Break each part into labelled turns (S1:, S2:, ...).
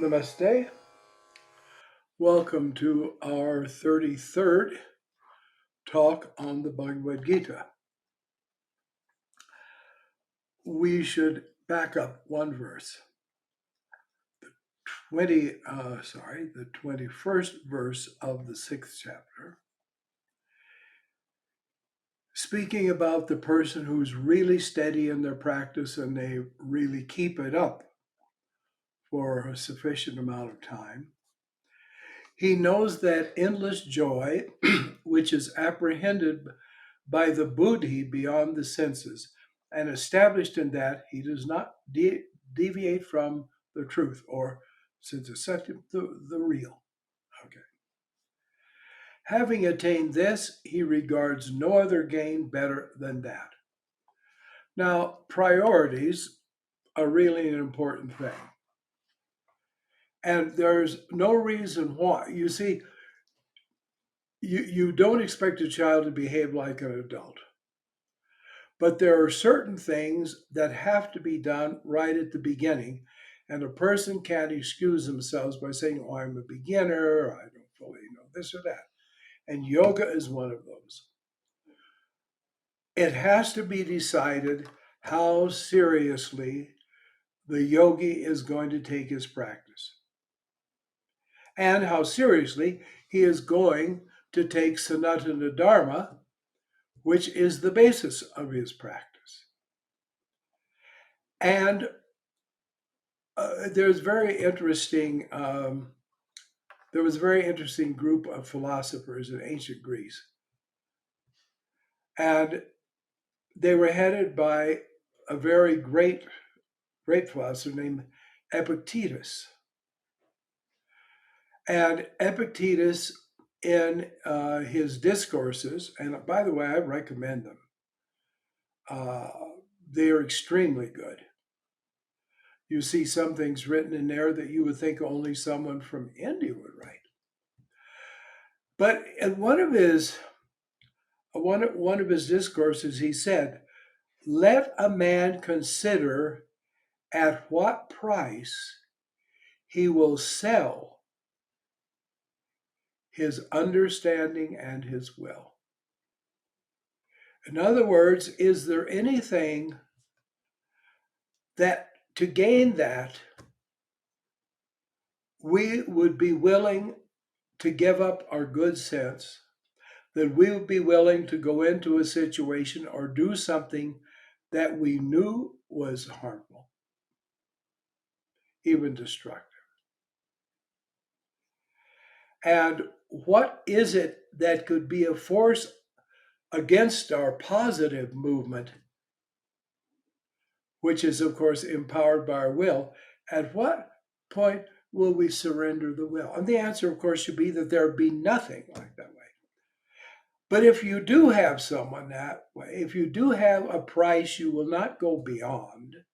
S1: Namaste. Welcome to our 33rd talk on the Bhagavad Gita. We should back up one verse. The 21st verse of the 6th chapter, speaking about the person who's really steady in their practice and they really keep it up for a sufficient amount of time. He knows that endless joy, which is apprehended by the buddhi beyond the senses, and established in that, he does not deviate from the truth, or since it's such the real. Okay. Having attained this, he regards no other gain better than that. Now, priorities are really an important thing. And there's no reason why. You see, you don't expect a child to behave like an adult. But there are certain things that have to be done right at the beginning. And a person can't excuse themselves by saying, oh, I'm a beginner, or I don't fully know this or that. And yoga is one of those. It has to be decided how seriously the yogi is going to take his practice and how seriously he is going to take Sanatana Dharma, which is the basis of his practice. And there's very interesting. There was a very interesting group of philosophers in ancient Greece, and they were headed by a very great philosopher named Epictitus. And Epictitus, in his discourses, and by the way, I recommend them. They are extremely good. You see some things written in there that you would think only someone from India would write. But in one of his discourses, he said, "Let a man consider at what price he will sell his understanding and his will." In other words, is there anything that to gain that we would be willing to give up our good sense, that we would be willing to go into a situation or do something that we knew was harmful, even destructive? And what is it that could be a force against our positive movement, which is, of course, empowered by our will? At what point will we surrender the will? And the answer, of course, should be that there be nothing like that way. But if you do have someone that way, if you do have a price you will not go beyond,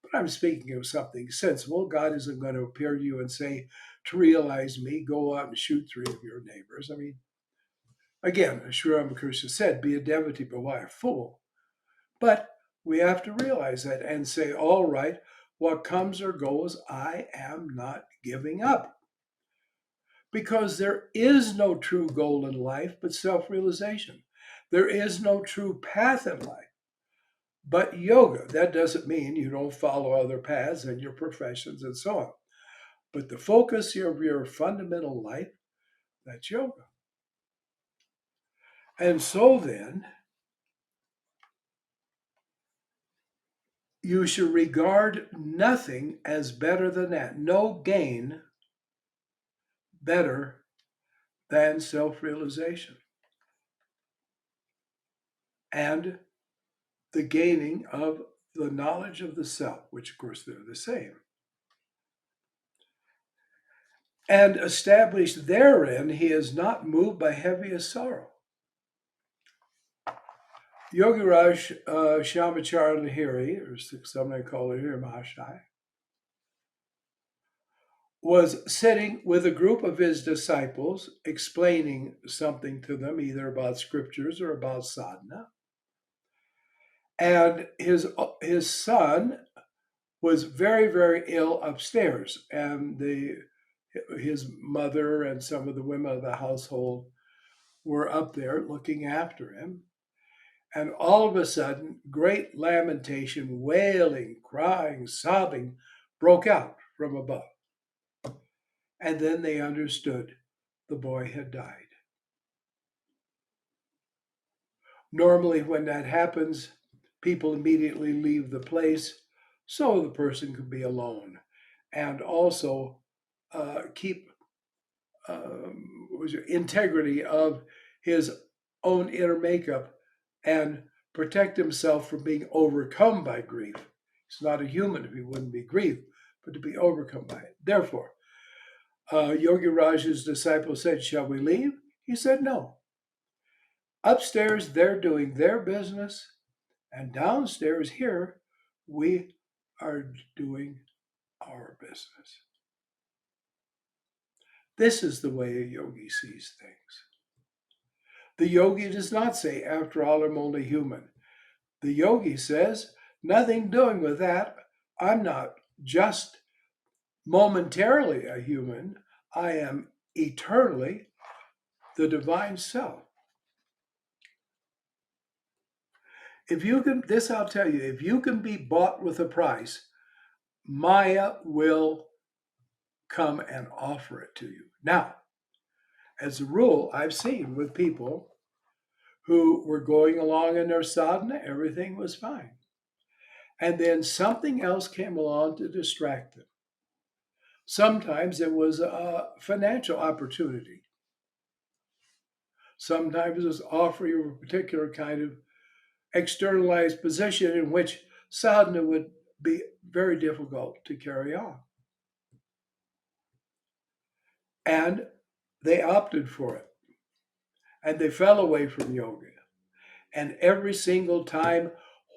S1: but I'm speaking of something sensible, God isn't going to appear to you and say, to realize me, go out and shoot 3 of your neighbors. I mean, again, as Sri Ramakrishna said, be a devotee, but why a fool? But we have to realize that and say, all right, what comes or goes, I am not giving up. Because there is no true goal in life but self-realization. There is no true path in life but yoga. That doesn't mean you don't follow other paths and your professions and so on. But the focus of your fundamental life, that's yoga. And so then, you should regard nothing as better than that. No gain better than self-realization and the gaining of the knowledge of the self, which of course they're the same. And established therein, he is not moved by heaviest sorrow. Yogiraj Shamachara Lahiri, or some may call it Lahiri Mahasaya, was sitting with a group of his disciples, explaining something to them, either about scriptures or about sadhana. And his son was very, very ill upstairs, and his mother and some of the women of the household were up there looking after him. And all of a sudden, great lamentation, wailing, crying, sobbing broke out from above. And then they understood the boy had died. Normally, when that happens, people immediately leave the place so the person could be alone and also keep integrity of his own inner makeup and protect himself from being overcome by grief. He's not a human if he wouldn't be grieved, but to be overcome by it. Therefore, Yogi Raj's disciple said, "Shall we leave?" He said, "No. Upstairs, they're doing their business, and downstairs here, we are doing our business." This is the way a yogi sees things. The yogi does not say, "After all, I'm only human." The yogi says, "Nothing doing with that. I'm not just momentarily a human. I am eternally the divine self." If you can, this I'll tell you, if you can be bought with a price, Maya will come and offer it to you. Now, as a rule, I've seen with people who were going along in their sadhana, everything was fine. And then something else came along to distract them. Sometimes it was a financial opportunity. Sometimes it was offering of a particular kind of externalized position in which sadhana would be very difficult to carry on. And they opted for it. And they fell away from yoga. And every single time,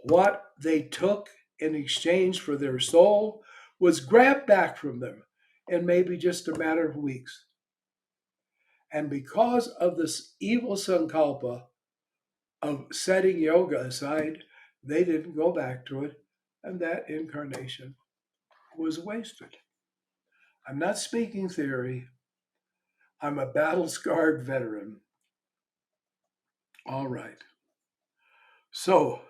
S1: what they took in exchange for their soul was grabbed back from them in maybe just a matter of weeks. And because of this evil sankalpa of setting yoga aside, they didn't go back to it, and that incarnation was wasted. I'm not speaking theory. I'm a battle scarred veteran. All right. So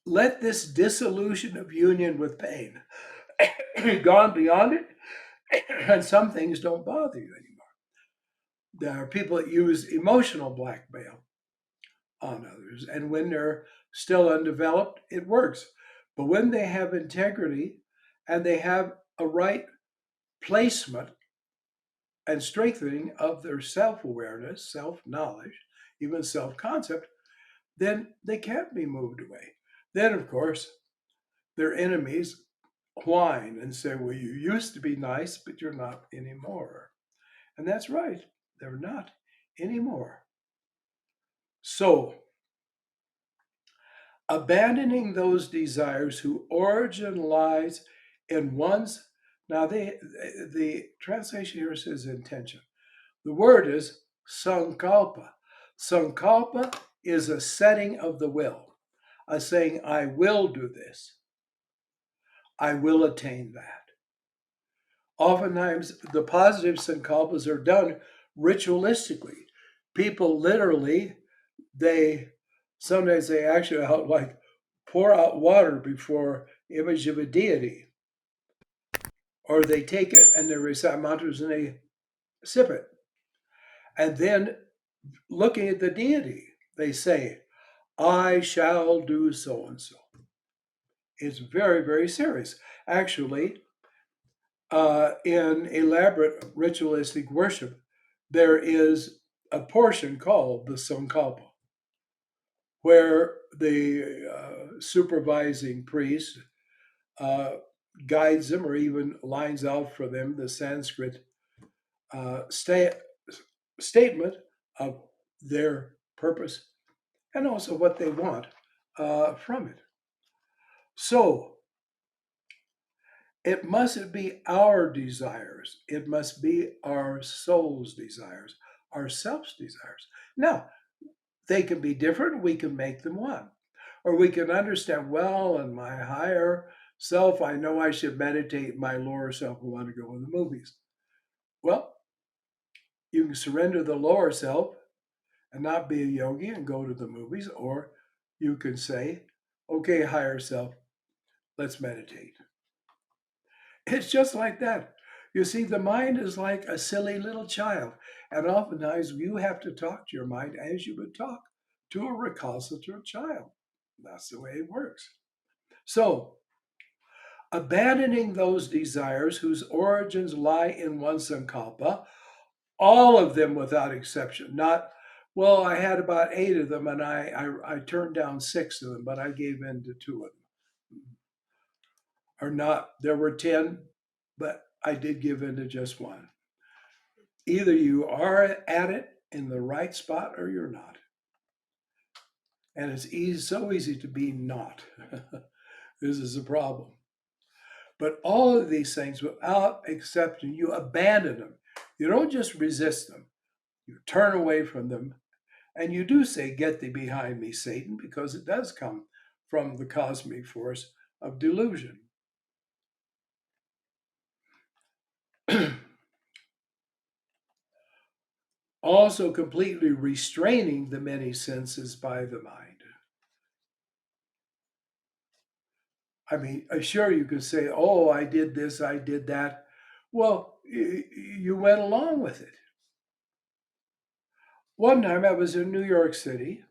S1: let this dissolution of union with pain gone beyond it, and some things don't bother you anymore. There are people that use emotional blackmail on others, and when they're still undeveloped, it works. But when they have integrity and they have a right placement and strengthening of their self awareness, self knowledge, even self concept, then they can't be moved away. Then, of course, their enemies whine and say, "Well, you used to be nice, but you're not anymore." And that's right, they're not anymore. So, abandoning those desires whose origin lies in one's, now the translation here says intention. The word is sankalpa. Sankalpa is a setting of the will, a saying, "I will do this. I will attain that." Oftentimes, the positive sankalpas are done ritualistically. People literally, sometimes they actually like pour out water before image of a deity, or they take it and they recite mantras and they sip it, and then looking at the deity, they say, "I shall do so and so." It's very, very serious. Actually, in elaborate ritualistic worship, there is a portion called the Sankalpa, where the supervising priest guides them or even lines out for them the Sanskrit statement of their purpose and also what they want from it. So it mustn't be our desires. It must be our soul's desires, our self's desires. Now, they can be different. We can make them one. Or we can understand, well, in my higher self, I know I should meditate. My lower self, I want to go in the movies. Well, you can surrender the lower self and not be a yogi and go to the movies, or you can say, okay, higher self, let's meditate. It's just like that. You see, the mind is like a silly little child, and oftentimes you have to talk to your mind as you would talk to a recalcitrant child. That's the way it works. So, abandoning those desires whose origins lie in one sankalpa, all of them without exception, not, well, I had about eight of them and I turned down six of them, but I gave in to two of them. Or not, there were 10, but I did give in to just one. Either you are at it in the right spot or you're not. And it's so easy to be not. This is a problem. But all of these things, without exception, you abandon them. You don't just resist them, you turn away from them. And you do say, get thee behind me, Satan, because it does come from the cosmic force of delusion. Also, completely restraining the many senses by the mind. I mean, sure, you could say, oh, I did this, I did that. Well, you went along with it. One time I was in New York City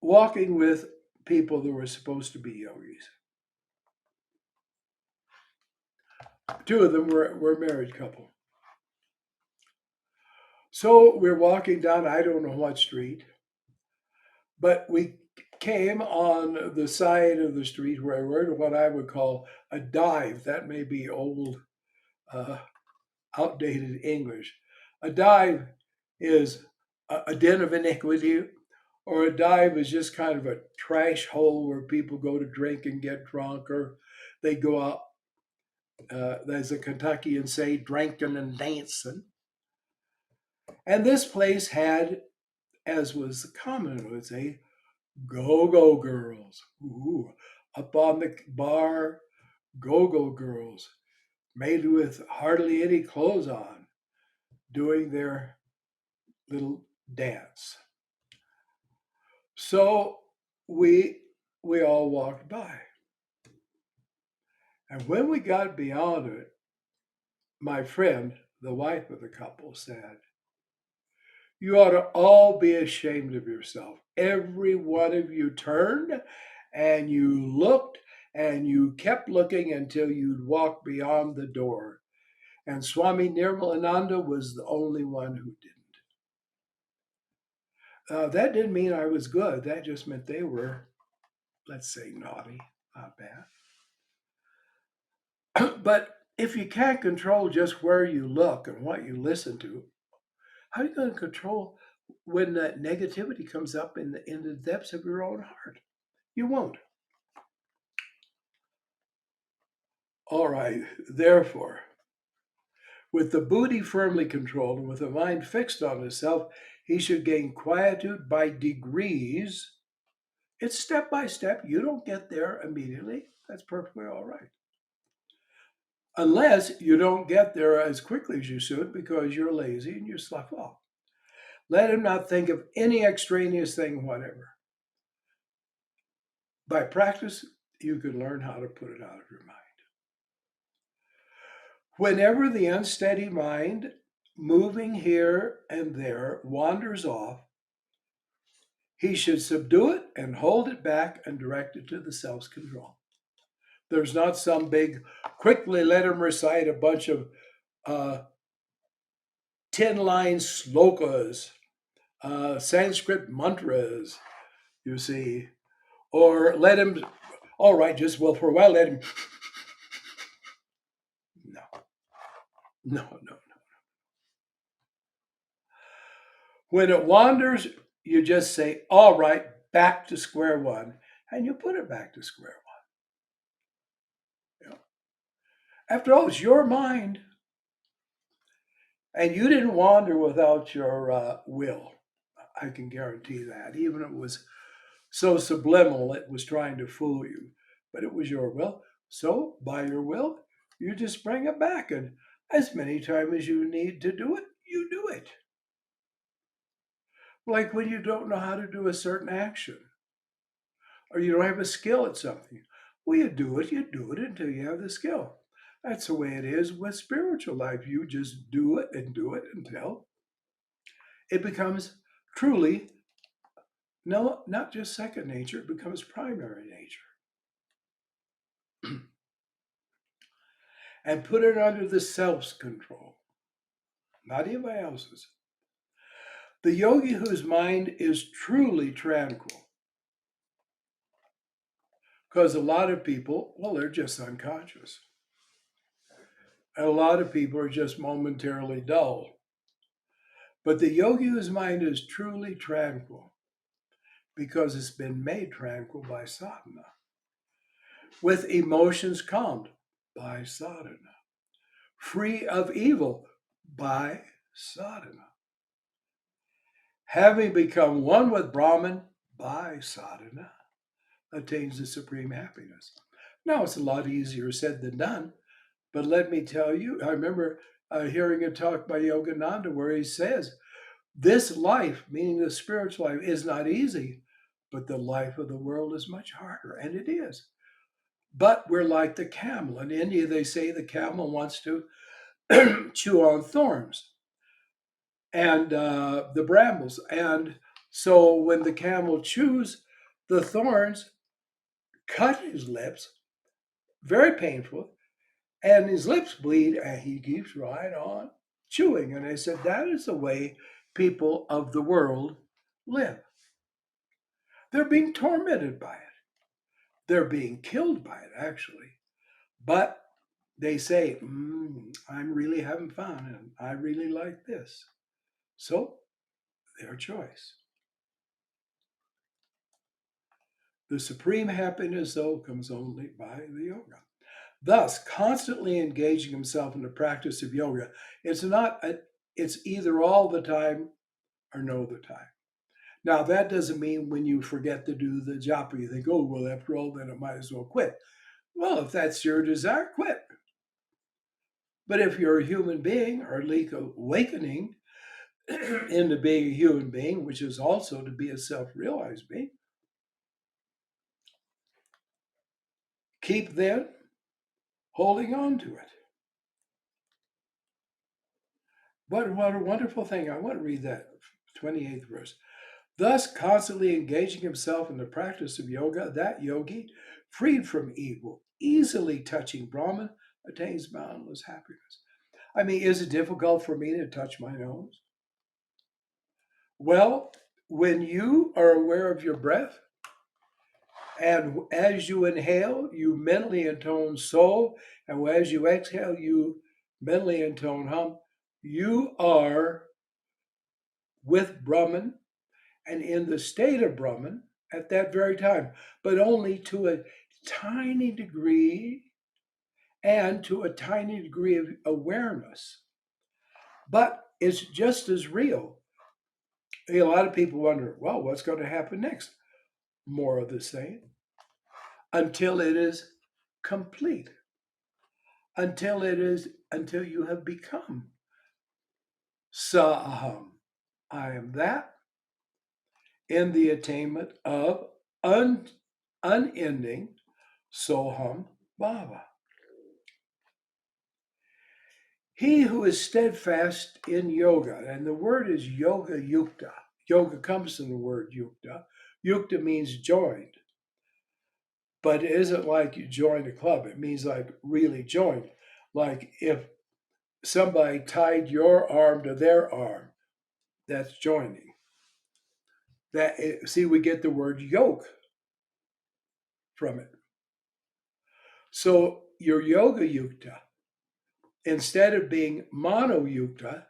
S1: walking with people that were supposed to be yogis. Two of them were a married couple. So we're walking down, I don't know what street, but we came on the side of the street where we're to what I would call a dive. That may be old, uh, outdated English. A dive is a den of iniquity, or a dive is just kind of a trash hole where people go to drink and get drunk, or they go out, as a Kentuckian say, drinking and dancing. And this place had, as was common, would say, go-go girls. Ooh, up on the bar, go-go girls, made with hardly any clothes on, doing their little dance. So we we all walked by. And when we got beyond it, my friend, the wife of the couple, said, you ought to all be ashamed of yourself. Every one of you turned and you looked and you kept looking until you'd walked beyond the door. And Swami Nirmalananda was the only one who didn't. That didn't mean I was good. That just meant they were, let's say, naughty, not bad. But if you can't control just where you look and what you listen to, how are you going to control when that negativity comes up in the depths of your own heart? You won't. All right, therefore, with the buddhi firmly controlled and with the mind fixed on itself, he should gain quietude by degrees. It's step by step. You don't get there immediately. That's perfectly all right. Unless you don't get there as quickly as you should because you're lazy and you slough off. Let him not think of any extraneous thing, whatever. By practice, you can learn how to put it out of your mind. Whenever the unsteady mind, moving here and there, wanders off, he should subdue it and hold it back and direct it to the self's control. There's not some big, quickly let him recite a bunch of 10-line slokas, Sanskrit mantras, you see, or let him, all right, just, well, for a while, let him, no, no. When it wanders, you just say, all right, back to square one, and you put it back to square one. You know? After all, it's your mind, and you didn't wander without your will. I can guarantee that, even if it was so subliminal it was trying to fool you, but it was your will. So by your will, you just bring it back, and as many times as you need to do it, you do it. Like when you don't know how to do a certain action, or you don't have a skill at something. Well, you do it until you have the skill. That's the way it is with spiritual life. You just do it and do it until it becomes truly, no, not just second nature, it becomes primary nature. And put it under the self's control, not anybody else's. The yogi whose mind is truly tranquil, because a lot of people, well, they're just unconscious. And a lot of people are just momentarily dull. But the yogi whose mind is truly tranquil, because it's been made tranquil by sadhana, with emotions calmed by sadhana, free of evil by sadhana, having become one with Brahman by sadhana, attains the supreme happiness. Now, it's a lot easier said than done, but let me tell you, I remember hearing a talk by Yogananda where he says, this life, meaning the spiritual life, is not easy, but the life of the world is much harder, and it is. But we're like the camel. In India, they say the camel wants to chew on thorns and the brambles. And so when the camel chews, the thorns cut his lips, very painful, and his lips bleed, and he keeps right on chewing. And I said, that is the way people of the world live. They're being tormented by it. They're being killed by it, actually. But they say, I'm really having fun and I really like this. So, their choice. The supreme happiness, though, comes only by the yoga. Thus, constantly engaging himself in the practice of yoga, it's either all the time or no the time. Now, that doesn't mean when you forget to do the japa, you think, oh, well, after all, then I might as well quit. Well, if that's your desire, quit. But if you're a human being, or at least awakening into being a human being, which is also to be a self-realized being, keep then holding on to it. What a wonderful thing. I want to read that 28th verse. Thus, constantly engaging himself in the practice of yoga, that yogi, freed from evil, easily touching Brahman, attains boundless happiness. I mean, is it difficult for me to touch my nose? Well, when you are aware of your breath, and as you inhale, you mentally intone so, and as you exhale, you mentally intone hum, you are with Brahman and in the state of Brahman at that very time, but only to a tiny degree and to a tiny degree of awareness. But it's just as real. A lot of people wonder, well, what's going to happen next? More of the same until it is complete, until you have become Saham. I am that in the attainment of unending Soham Bhava. He who is steadfast in yoga, and the word is yoga yukta. Yoga comes from the word yukta. Yukta means joined, but it isn't like you joined a club. It means like really joined. Like if somebody tied your arm to their arm, that's joining. See, we get the word yoke from it. So your yoga yukta, instead of being mono yukta,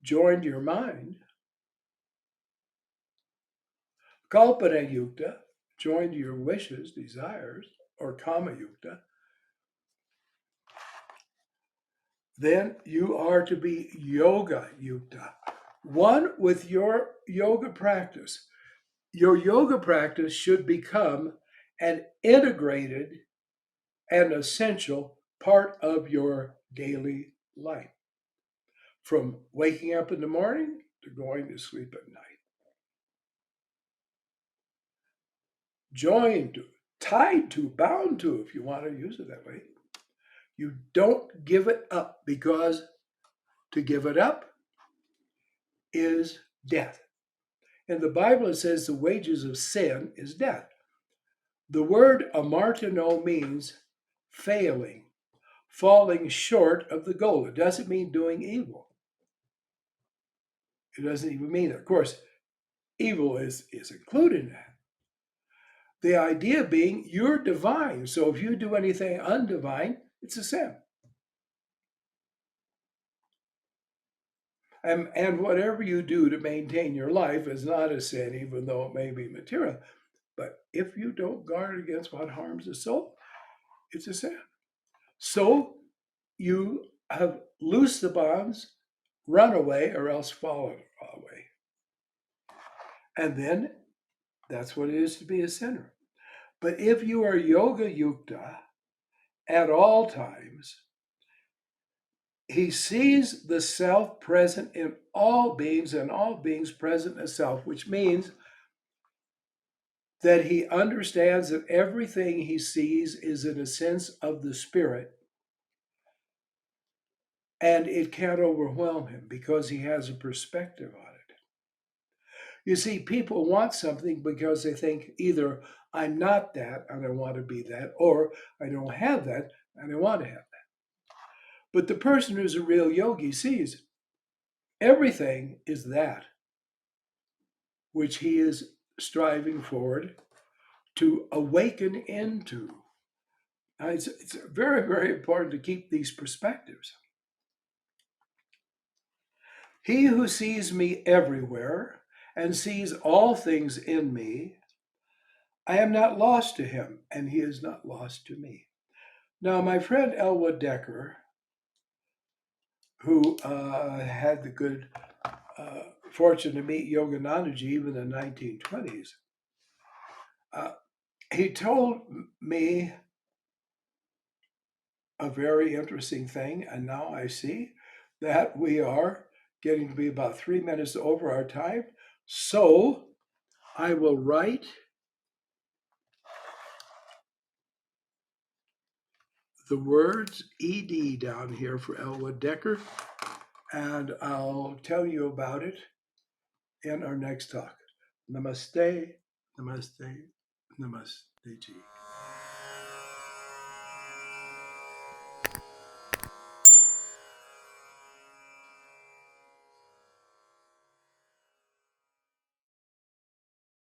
S1: joined your mind. Kalpana yukta, joined your wishes, desires, or kama yukta. Then you are to be yoga yukta, one with your yoga practice. Your yoga practice should become an integrated and essential part of your daily life, from waking up in the morning to going to sleep at night. Joined to, tied to, bound to, if you want to use it that way. You don't give it up, because to give it up is death. In the Bible, it says the wages of sin is death. The word amartino means failing, falling short of the goal. It doesn't mean doing evil. It doesn't even mean that. Of course, evil is included in that. The idea being you're divine. So if you do anything undivine, it's a sin. And whatever you do to maintain your life is not a sin, even though it may be material. But if you don't guard against what harms the soul, it's a sin. So you have loosed the bonds, run away, or else fall away. And then that's what it is to be a sinner. But if you are yoga yukta at all times, he sees the self present in all beings and all beings present as self, which means that he understands that everything he sees is in a sense of the spirit, and it can't overwhelm him because he has a perspective on it. You see, people want something because they think either I'm not that and I want to be that, or I don't have that and I want to have that. But the person who's a real yogi sees everything is that which he is striving forward to awaken into. It's very, very important to keep these perspectives. He who sees me everywhere and sees all things in me, I am not lost to him, and he is not lost to me. Now, my friend Elwood Decker, who had the good fortune to meet Yoganandaji even in the 1920s, he told me a very interesting thing, and now I see that we are getting to be about 3 minutes over our time. So I will write the words ED down here for Elwood Decker, and I'll tell you about it in our next talk. Namaste, namaste, namaste ji.